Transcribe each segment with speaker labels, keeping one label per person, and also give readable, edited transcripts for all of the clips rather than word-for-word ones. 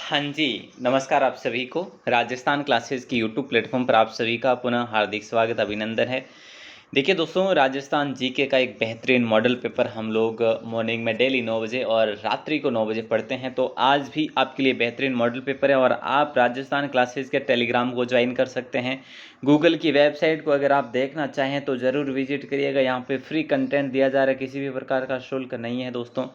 Speaker 1: हाँ जी, नमस्कार आप सभी को। राजस्थान क्लासेस की यूट्यूब प्लेटफॉर्म पर आप सभी का पुनः हार्दिक स्वागत अभिनंदन है। देखिए दोस्तों, राजस्थान जीके का एक बेहतरीन मॉडल पेपर हम लोग मॉर्निंग में डेली 9 बजे और रात्रि को 9 बजे पढ़ते हैं। तो आज भी आपके लिए बेहतरीन मॉडल पेपर है और आप राजस्थान क्लासेस के टेलीग्राम को ज्वाइन कर सकते हैं। गूगल की वेबसाइट को अगर आप देखना चाहें तो ज़रूर विजिट करिएगा। यहाँ पे फ्री कंटेंट दिया जा रहा है, किसी भी प्रकार का शुल्क नहीं है दोस्तों।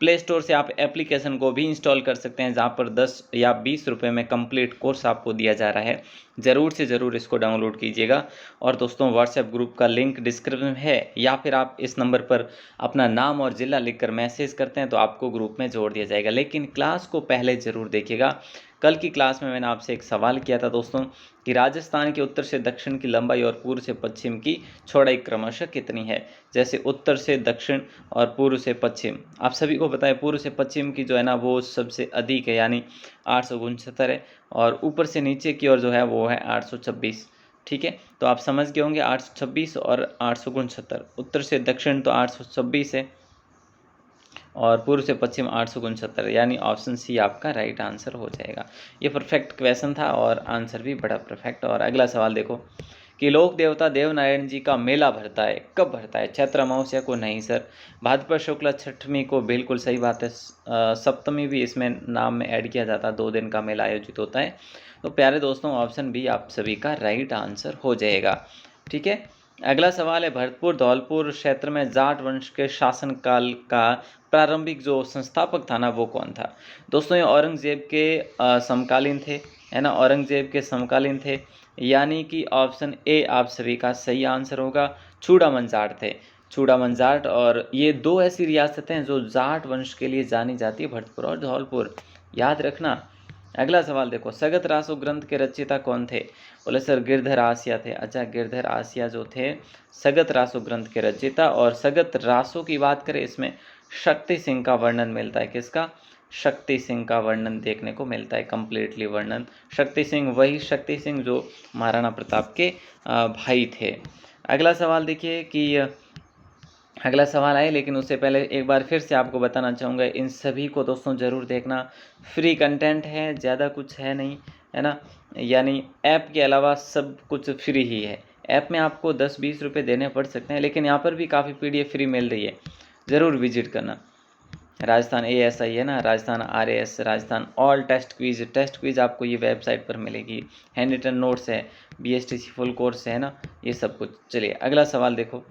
Speaker 1: प्ले स्टोर से आप एप्लीकेशन को भी इंस्टॉल कर सकते हैं, जहाँ पर 10 या 20 रुपये में कंप्लीट कोर्स आपको दिया जा रहा है। ज़रूर से ज़रूर इसको डाउनलोड कीजिएगा। और दोस्तों, व्हाट्सएप ग्रुप का लिंक डिस्क्रिप्शन में है, या फिर आप इस नंबर पर अपना नाम और ज़िला लिखकर मैसेज करते हैं तो आपको ग्रुप में जोड़ दिया जाएगा। लेकिन क्लास को पहले ज़रूर देखिएगा। कल की क्लास में मैंने आपसे एक सवाल किया था दोस्तों कि राजस्थान के उत्तर से दक्षिण की लंबाई और पूर्व से पश्चिम की चौड़ाई क्रमशः कितनी है। जैसे उत्तर से दक्षिण और पूर्व से पश्चिम, आप सभी को पता है पूर्व से पश्चिम की जो है ना वो सबसे अधिक है, यानी 869 है। और ऊपर से नीचे की ओर जो है वो है 826। ठीक है, तो आप समझ गए होंगे 826 और 869। उत्तर से दक्षिण तो 826 है और पूर्व से पश्चिम 869, यानी ऑप्शन सी आपका राइट आंसर हो जाएगा। ये परफेक्ट क्वेश्चन था और आंसर भी बड़ा परफेक्ट। और अगला सवाल देखो कि लोक देवता देवनारायण जी का मेला भरता है, कब भरता है? चैत्र अमावस्या को नहीं सर, भाद्रपद शुक्ल छठवीं को, बिल्कुल सही बात है। सप्तमी भी इसमें नाम में ऐड किया जाता है, 2 दिन का मेला आयोजित होता है। तो प्यारे दोस्तों, ऑप्शन बी आप सभी का राइट आंसर हो जाएगा। ठीक है, अगला सवाल है भरतपुर धौलपुर क्षेत्र में जाट वंश के शासनकाल का प्रारंभिक जो संस्थापक था ना वो कौन था? दोस्तों, ये औरंगजेब के समकालीन थे, है ना, औरंगजेब के समकालीन थे, यानी कि ऑप्शन ए आप सभी का सही आंसर होगा। चूड़ामन जाट थे, चूड़ामन जाट। और ये 2 ऐसी रियासतें हैं जो जाट वंश के लिए जानी जाती है, भरतपुर और धौलपुर, याद रखना। अगला सवाल देखो, सगत रासो ग्रंथ के रचयिता कौन थे? बोले सर गिरधर आसिया थे। अच्छा, गिरधर आसिया जो थे सगत रासो ग्रंथ के रचयिता। और सगत रासो की बात करें, इसमें शक्ति सिंह का वर्णन मिलता है। किसका? शक्ति सिंह का वर्णन देखने को मिलता है, कंप्लीटली वर्णन। शक्ति सिंह वही शक्ति सिंह जो महाराणा प्रताप के भाई थे। अगला सवाल देखिए कि अगला सवाल है, लेकिन उससे पहले एक बार फिर से आपको बताना चाहूँगा, इन सभी को दोस्तों ज़रूर देखना। फ्री कंटेंट है, ज़्यादा कुछ है नहीं, है ना, यानी ऐप के अलावा सब कुछ फ्री ही है। ऐप में आपको 10-20 रुपये देने पड़ सकते हैं, लेकिन यहाँ पर भी काफ़ी PDF फ्री मिल रही है, ज़रूर विजिट करना। राजस्थान ASI है ना, Rajasthan RAS, Rajasthan all test quiz आपको ये वेबसाइट पर मिलेगी। हैंड रिटन नोट्स है, BSTC फुल कोर्स है ना, ये सब कुछ। चलिए अगला सवाल देखो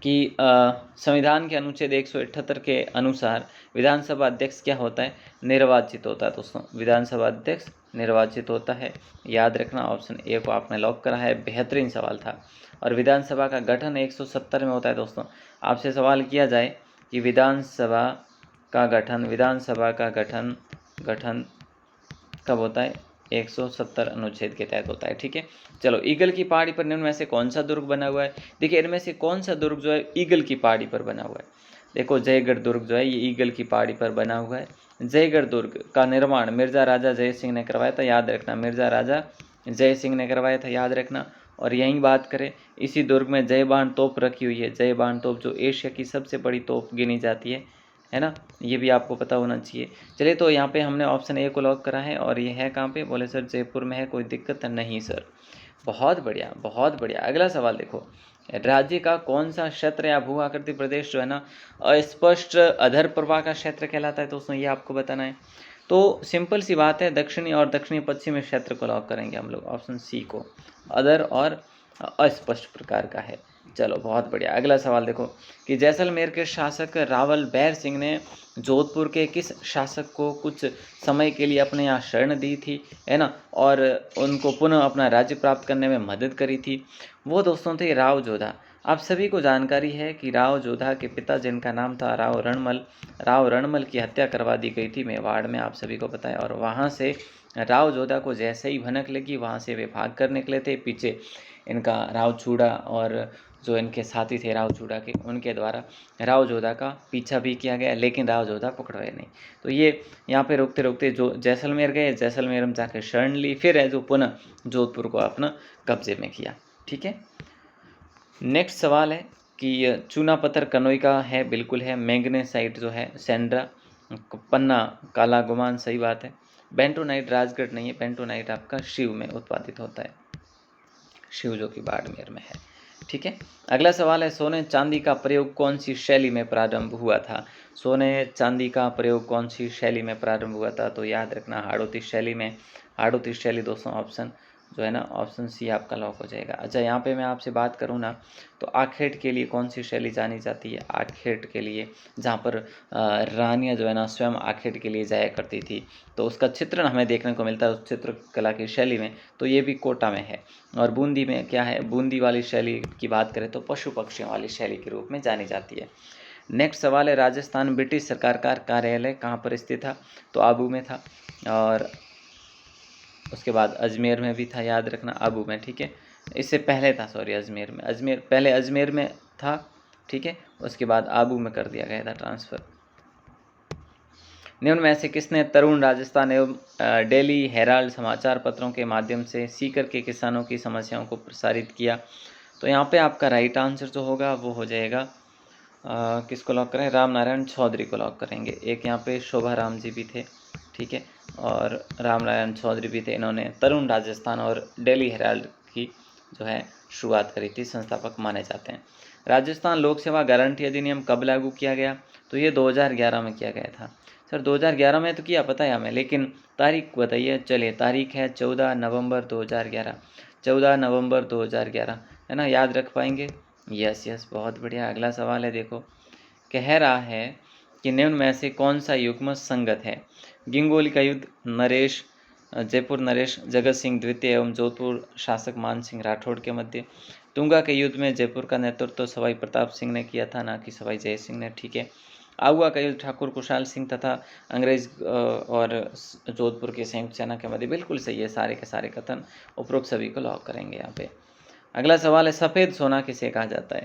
Speaker 1: कि संविधान के अनुच्छेद 178 के अनुसार विधानसभा अध्यक्ष क्या होता है? निर्वाचित होता है दोस्तों, विधानसभा अध्यक्ष निर्वाचित होता है, याद रखना। ऑप्शन ए को आपने लॉक करा है, बेहतरीन सवाल था। और विधानसभा का गठन 170 में होता है दोस्तों। आपसे सवाल किया जाए कि विधानसभा का गठन कब होता है? 170 अनुच्छेद के तहत होता है। ठीक है, चलो, ईगल की पहाड़ी पर निम्न में से कौन सा दुर्ग बना हुआ है? देखिए, इनमें से कौन सा दुर्ग जो है ईगल की पहाड़ी पर बना हुआ है? देखो, जयगढ़ दुर्ग जो है ये ईगल की पहाड़ी पर बना हुआ है। जयगढ़ दुर्ग का निर्माण मिर्जा राजा जय सिंह ने करवाया था, याद रखना, मिर्जा राजा जय सिंह ने करवाया था, याद रखना। और यहीं बात करें, इसी दुर्ग में जय बाण तोप रखी हुई है, जय बाण तोप जो एशिया की सबसे बड़ी तोप गिनी जाती है ना, ये भी आपको पता होना चाहिए। चलिए, तो यहाँ पे हमने ऑप्शन ए को लॉक करा है। और ये है कहाँ पे? बोले सर जयपुर में है, कोई दिक्कत नहीं सर। बहुत बढ़िया, बहुत बढ़िया। अगला सवाल देखो, राज्य का कौन सा क्षेत्र या भू आकृति प्रदेश जो है ना अस्पष्ट अधर प्रवाह का क्षेत्र कहलाता है दोस्तों, ये आपको बताना है। तो सिंपल सी बात है, दक्षिणी और दक्षिणी पश्चिमी क्षेत्र को लॉक करेंगे हम लोग, ऑप्शन सी को, अधर और अस्पष्ट प्रकार का है। चलो, बहुत बढ़िया। अगला सवाल देखो कि जैसलमेर के शासक रावल बैर सिंह ने जोधपुर के किस शासक को कुछ समय के लिए अपने यहाँ शरण दी थी, है ना, और उनको पुनः अपना राज्य प्राप्त करने में मदद करी थी? वो दोस्तों थे राव जोधा। आप सभी को जानकारी है कि राव जोधा के पिता, जिनका नाम था राव रणमल की हत्या करवा दी गई थी मेवाड़ में, आप सभी को पता है। और वहाँ से राव जोधा को जैसे ही भनक लगी, वहाँ से वे भाग कर निकले थे। पीछे इनका राव चूड़ा और जो इनके साथी थे राव चूड़ा के, उनके द्वारा राव जोधा का पीछा भी किया गया, लेकिन राव जोधा पकड़वाए नहीं। तो ये यहाँ पे रुकते रुकते जो जैसलमेर गए, जैसलमेर में जाकर शरण ली, फिर है जो पुनः जोधपुर को अपना कब्जे में किया। ठीक है, नेक्स्ट सवाल है कि चूना पत्थर कनोई का है, बिल्कुल है। मैग्नेसाइट जो है सेंड्रा, पन्ना काला गुमान, सही बात है। बेंटोनाइट राजगढ़ नहीं है, बेंटोनाइट आपका शिव में उत्पादित होता है, शिव जो कि बाड़मेर में है। ठीक है, अगला सवाल है, सोने चांदी का प्रयोग कौन सी शैली में प्रारंभ हुआ था? सोने चांदी का प्रयोग कौन सी शैली में प्रारंभ हुआ था? तो याद रखना हाड़ौती शैली में। हाड़ौती शैली दोस्तों ऑप्शन जो है ना, ऑप्शन सी आपका लॉक हो जाएगा। अच्छा, यहाँ पे मैं आपसे बात करूँ ना, तो आखेट के लिए कौन सी शैली जानी जाती है? आखेट के लिए, जहाँ पर रानियाँ जो है ना स्वयं आखेट के लिए जाया करती थी, तो उसका चित्रण हमें देखने को मिलता है उस चित्रकला की शैली में, तो ये भी कोटा में है। और बूंदी में क्या है? बूंदी वाली शैली की बात करें तो पशु पक्षियों वाली शैली के रूप में जानी जाती है। नेक्स्ट सवाल है, राजस्थान ब्रिटिश सरकार का कार्यालय कहाँ पर स्थित था? तो आबू में था, और उसके बाद अजमेर में भी था, याद रखना आबू में। ठीक है, इससे पहले था, सॉरी अजमेर में, पहले अजमेर में था। ठीक है, उसके बाद आबू में कर दिया गया था ट्रांसफ़र। निम्न में से किसने तरुण राजस्थान एवं डेली हेराल्ड समाचार पत्रों के माध्यम से सीकर के किसानों की समस्याओं को प्रसारित किया? तो यहाँ पे आपका राइट आंसर जो होगा वो हो जाएगा, किसको लॉक करें? राम नारायण चौधरी को लॉक करेंगे। एक यहाँ पे शोभा राम जी भी थे, ठीक है, और राम नारायण चौधरी भी थे। इन्होंने तरुण राजस्थान और डेली हेराल्ड की जो है शुरुआत करी थी, संस्थापक माने जाते हैं। राजस्थान लोक सेवा गारंटी अधिनियम कब लागू किया गया? तो ये 2011 में किया गया था। सर 2011 में तो किया, पता है हमें, लेकिन तारीख बताइए। चलिए, तारीख है 14 नवंबर 2011, 14 नवंबर 2011, है ना, याद रख पाएंगे? यस, बहुत बढ़िया। अगला सवाल है, देखो, कह रहा है कि निम्न में से कौन सा युग्म संगत है? गिंगोली का युद्ध, नरेश जयपुर नरेश जगत सिंह द्वितीय एवं जोधपुर शासक मान सिंह राठौड़ के मध्य। तुंगा के युद्ध में जयपुर का नेतृत्व तो सवाई प्रताप सिंह ने किया था, ना कि सवाई जय सिंह ने। ठीक है, आहुआ का युद्ध ठाकुर कुशाल सिंह तथा अंग्रेज और जोधपुर की संयुक्त सेना के मध्य। बिल्कुल सही है, सारे के सारे कथन उपरोक्त सभी को लॉक करेंगे यहाँ पे। अगला सवाल है, सफ़ेद सोना किसे कहा जाता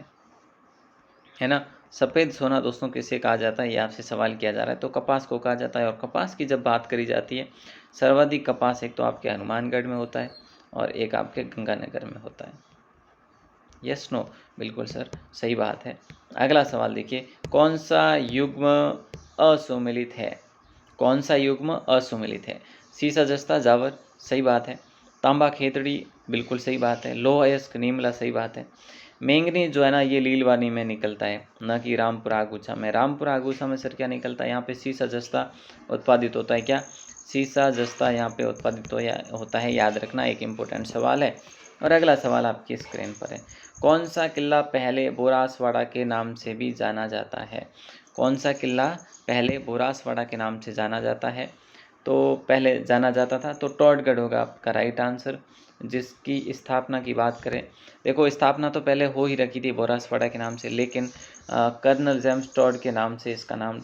Speaker 1: है ना? सफ़ेद सोना दोस्तों किसे कहा जाता है, ये आपसे सवाल किया जा रहा है। तो कपास को कहा जाता है, और कपास की जब बात करी जाती है, सर्वाधिक कपास एक तो आपके हनुमानगढ़ में होता है और एक आपके गंगानगर में होता है। Yes no? बिल्कुल सर, सही बात है। अगला सवाल देखिए, कौन सा युग्म असुमेलित है? कौन सा युग्म असुमेलित है? सीसा जस्ता जावर, सही बात है। तांबा खेतड़ी, बिल्कुल सही बात है। लोह अयस्क नीमला, सही बात है। मैंगनीज जो है ना, ये लीलवानी में निकलता है, न कि रामपुरा आगूछा में। रामपुरा आगूछा में सर क्या निकलता है? यहाँ पे सीसा जस्ता उत्पादित होता है। क्या सीसा जस्ता यहाँ पे उत्पादित होता है, याद रखना, एक इम्पोर्टेंट सवाल है। और अगला सवाल आपकी स्क्रीन पर है, कौन सा किला पहले बोरासवाड़ा के नाम से भी जाना जाता है? कौन सा किला पहले बोरासवाड़ा के नाम से जाना जाता है? तो पहले जाना जाता था तो टॉडगढ़ होगा आपका राइट आंसर, जिसकी स्थापना की बात करें, देखो स्थापना तो पहले हो ही रखी थी बोरासवाड़ा के नाम से, लेकिन कर्नल जेम्स टॉड के नाम से इसका नाम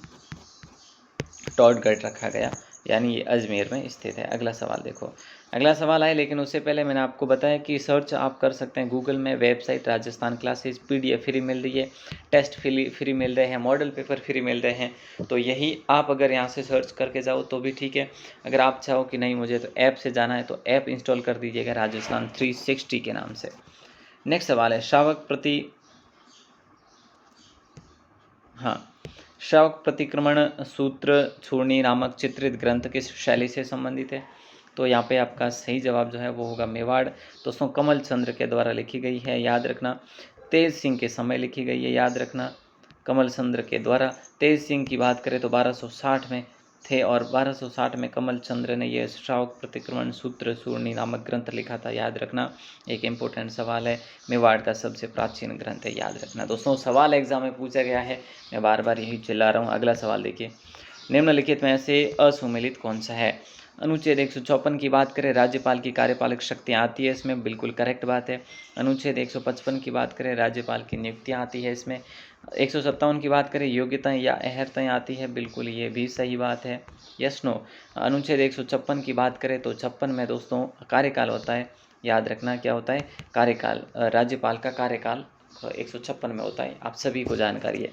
Speaker 1: टॉडगढ़ रखा गया, यानी ये अजमेर में स्थित है। अगला सवाल देखो, अगला सवाल है, लेकिन उससे पहले मैंने आपको बताया कि सर्च आप कर सकते हैं गूगल में, website Rajasthan classes, PDF free मिल रही है, टेस्ट फ्री मिल रहे हैं, मॉडल पेपर फ्री मिल रहे हैं। तो यही आप अगर यहाँ से सर्च करके जाओ तो भी ठीक है। अगर आप चाहो कि नहीं मुझे तो ऐप से जाना है, तो ऐप इंस्टॉल कर दीजिएगा राजस्थान 360 के नाम से। नेक्स्ट सवाल है, श्रावक प्रतिक्रमण सूत्र चूर्णी नामक चित्रित ग्रंथ किस शैली से संबंधित है? तो यहाँ पे आपका सही जवाब जो है वो होगा मेवाड़। दोस्तों कमल चंद्र के द्वारा लिखी गई है, याद रखना। तेज सिंह के समय लिखी गई है, याद रखना, कमल चंद्र के द्वारा। तेज सिंह की बात करें तो 1260 में थे, और 1260 में कमल चंद्र ने यह श्रावक प्रतिक्रमण सूत्र चूर्णी नामक ग्रंथ लिखा था, याद रखना। एक इम्पोर्टेंट सवाल है, मेवाड़ का सबसे प्राचीन ग्रंथ है, याद रखना। दोस्तों सवाल एग्जाम में पूछा गया है, मैं बार बार यही चिल्ला रहा हूँ। अगला सवाल देखिए, निम्नलिखित में से असुमेलित कौन सा है? अनुच्छेद 154 की बात करें, राज्यपाल की कार्यपालक शक्तियाँ आती है इसमें, बिल्कुल करेक्ट बात है। अनुच्छेद 155 की बात करें, राज्यपाल की नियुक्तियाँ आती है इसमें। 157 की बात करें, योग्यताएं या अहर्ताएं आती है, बिल्कुल ये भी सही बात है। Yes no? अनुच्छेद 156 की बात करें तो 56 में दोस्तों कार्यकाल होता है, याद रखना क्या होता है? कार्यकाल, राज्यपाल का कार्यकाल 156 में होता है, आप सभी को जानकारी है।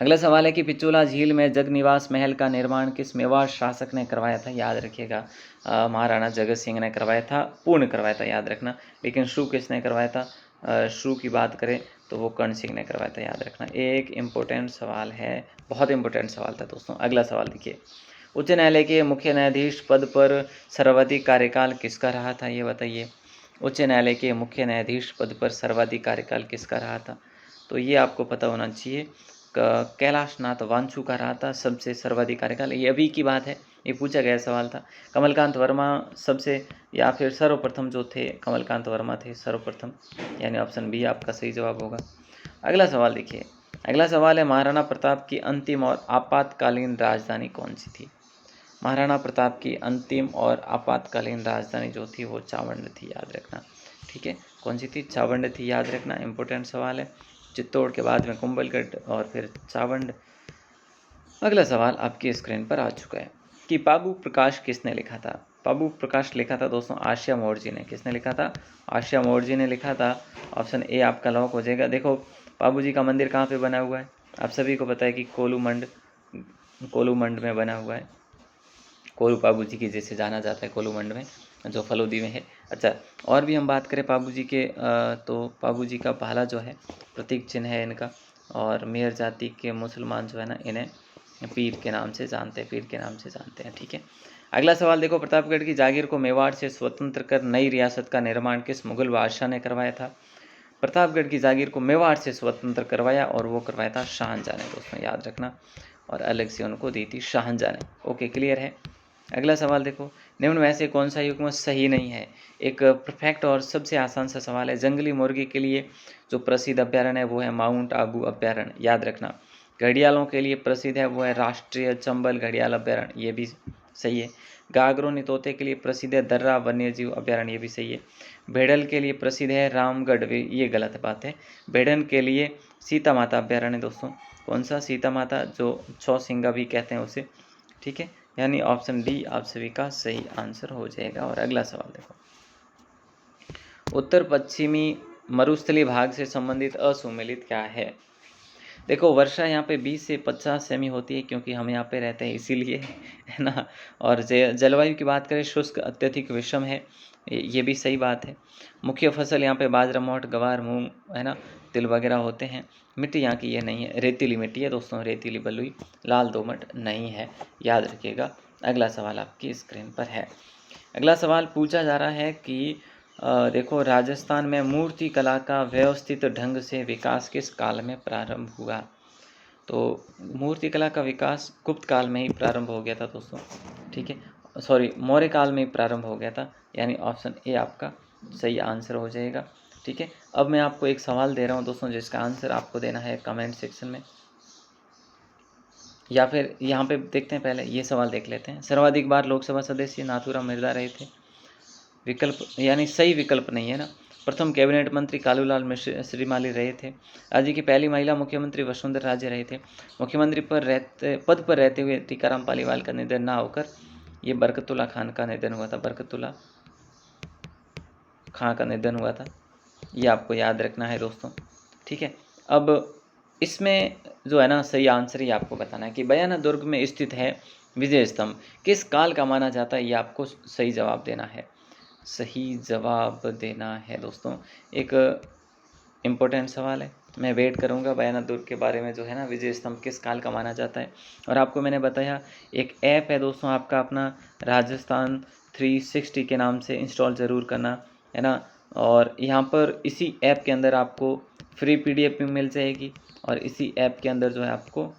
Speaker 1: अगला सवाल है कि पिचोला झील में जगनिवास महल का निर्माण किस मेवाड़ शासक ने करवाया था? याद रखिएगा, महाराणा जगत सिंह ने करवाया था, पूर्ण करवाया था, याद रखना। लेकिन शुरू किसने करवाया था? शुरू की बात करें तो वो कर्ण सिंह ने करवाया था, याद रखना। एक इम्पोर्टेंट सवाल है, बहुत इम्पोर्टेंट सवाल था दोस्तों। अगला सवाल देखिए, उच्च न्यायालय के मुख्य न्यायाधीश पद पर सर्वाधिक कार्यकाल किसका रहा था, ये बताइए। उच्च न्यायालय के मुख्य न्यायाधीश पद पर सर्वाधिक कार्यकाल किसका रहा था, तो ये आपको पता होना चाहिए। कैलाश नाथ वांचू का रहा था सबसे सर्वाधिक कार्यकाल। ये अभी की बात है, ये पूछा गया सवाल था। कमलकांत वर्मा सबसे, या फिर सर्वप्रथम जो थे कमलकांत वर्मा थे सर्वप्रथम, यानी ऑप्शन बी आपका सही जवाब होगा। अगला सवाल देखिए, अगला सवाल है, महाराणा प्रताप की अंतिम और आपातकालीन राजधानी कौन सी थी। महाराणा प्रताप की अंतिम और आपातकालीन राजधानी जो थी वो चावंड थी, याद रखना। ठीक है, कौन सी थी, चावंड थी, याद रखना। इंपॉर्टेंट सवाल है। चित्तौड़ के बाद में कुंभलगढ़ और फिर चावंड। अगला सवाल आपकी स्क्रीन पर आ चुका है कि पाबू प्रकाश किसने लिखा था। पाबू प्रकाश लिखा था दोस्तों आशिया मोर्जी ने। किसने लिखा था, आशिया मोर्जी ने लिखा था। ऑप्शन ए आपका लॉक हो जाएगा। देखो पाबू जी का मंदिर कहाँ पे बना हुआ है, आप सभी को पता है कि कोलूमंड में बना हुआ है। कोलू पाबू जी की जैसे जाना जाता है कोलूमंड में, जो फलोदी में है। अच्छा, और भी हम बात करें पाबू जी के, तो पाबू जी का भाला जो है प्रतीक चिन्ह है इनका। और मेहर जाति के मुसलमान जो है ना, इन्हें पीर के नाम से जानते हैं, पीर के नाम से जानते हैं। ठीक है, अगला सवाल देखो, प्रतापगढ़ की जागीर को मेवाड़ से स्वतंत्र कर नई रियासत का निर्माण किस मुगल बादशाह ने करवाया था। प्रतापगढ़ की जागीर को मेवाड़ से स्वतंत्र करवाया और वो करवाया था शाहजहाँ ने दोस्तों, याद रखना। और अलग से उनको दी थी शाहजहाँ ने। ओके, क्लियर है। अगला सवाल देखो, निम्न में से कौन सा युग्म सही नहीं है। एक परफेक्ट और सबसे आसान सा सवाल है। जंगली मुर्गी के लिए जो प्रसिद्ध अभ्यारण्य है वो है माउंट आबू अभ्यारण्य, याद रखना। घड़ियालों के लिए प्रसिद्ध है वो है राष्ट्रीय चंबल घड़ियाल अभ्यारण्य, ये भी सही है। गागरोनी तोते के लिए प्रसिद्ध है दर्रा वन्यजीव अभ्यारण्य, ये भी सही है। भेड़ल के लिए प्रसिद्ध है रामगढ़, ये गलत बात है। भेड़न के लिए सीता माता अभ्यारण्य दोस्तों। कौन सा, सीता माता, जो छौसिंगा भी कहते हैं उसे। ठीक है, यानी ऑप्शन डी आप सभी का सही आंसर हो जाएगा। और अगला सवाल देखो, उत्तर पश्चिमी मरुस्थलीय भाग से संबंधित असुमेलित क्या है। देखो वर्षा यहाँ पे 20 से 50 सेमी होती है, क्योंकि हम यहाँ पे रहते हैं इसीलिए, है ना। और जलवायु की बात करें, शुष्क अत्यधिक विषम है, ये भी सही बात है। मुख्य फसल यहाँ पे बाजरा, मोठ, गवार, मूंग, है ना, तिल वगैरह होते हैं। मिट्टी यहाँ की ये नहीं है, रेतीली मिट्टी है दोस्तों, रेतीली बलुई, लाल दोमट नहीं है, याद रखिएगा। अगला सवाल आपकी स्क्रीन पर है। अगला सवाल पूछा जा रहा है कि देखो राजस्थान में मूर्ति कला का व्यवस्थित ढंग से विकास किस काल में प्रारंभ हुआ। तो मूर्ति कला का विकास गुप्त काल में ही प्रारंभ हो गया था दोस्तों। ठीक है, सॉरी, मौर्य काल में ही प्रारंभ हो गया था, यानी ऑप्शन ए आपका सही आंसर हो जाएगा। ठीक है, अब मैं आपको एक सवाल दे रहा हूँ दोस्तों, जिसका आंसर आपको देना है कमेंट सेक्शन में, या फिर यहाँ पे देखते हैं। पहले ये सवाल देख लेते हैं। सर्वाधिक बार लोकसभा सदस्य नाथूराम मिर्जा रहे थे। विकल्प यानी सही विकल्प नहीं है ना। प्रथम कैबिनेट मंत्री कालूलाल मिश्र श्रीमाली रहे थे। राज्य की पहली महिला मुख्यमंत्री वसुंधरा राजे रहे थे। मुख्यमंत्री पद पर रहते हुए टीकाराम पालीवाल का निधन ना होकर ये बरकतुल्ला खान का निधन हुआ था। बरकतुल्ला खां का निधन हुआ था, ये आपको याद रखना है दोस्तों। ठीक है, अब इसमें जो है ना सही आंसर ही आपको बताना है कि बयाना दुर्ग में स्थित है विजय स्तंभ किस काल का माना जाता है, ये आपको सही जवाब देना है। सही जवाब देना है दोस्तों। एक इम्पोर्टेंट सवाल है, मैं वेट करूंगा बयाना दुर्ग के बारे में, जो है ना विजय स्तंभ किस काल का माना जाता है। और आपको मैंने बताया एक ऐप है दोस्तों आपका अपना राजस्थान 360 के नाम से, इंस्टॉल ज़रूर करना, है ना। और यहाँ पर इसी ऐप के अंदर आपको फ्री PDF भी मिल जाएगी, और इसी ऐप के अंदर जो है आपको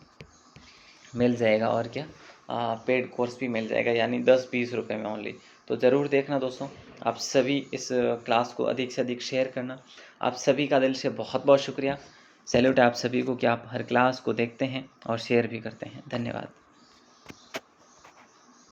Speaker 1: मिल जाएगा, और क्या, पेड कोर्स भी मिल जाएगा, यानी 10-20 रुपये में ओनली। तो ज़रूर देखना दोस्तों। आप सभी इस क्लास को अधिक से अधिक शेयर करना। आप सभी का दिल से बहुत बहुत शुक्रिया। सैल्यूट है आप सभी को कि आप हर क्लास को देखते हैं और शेयर भी करते हैं। धन्यवाद।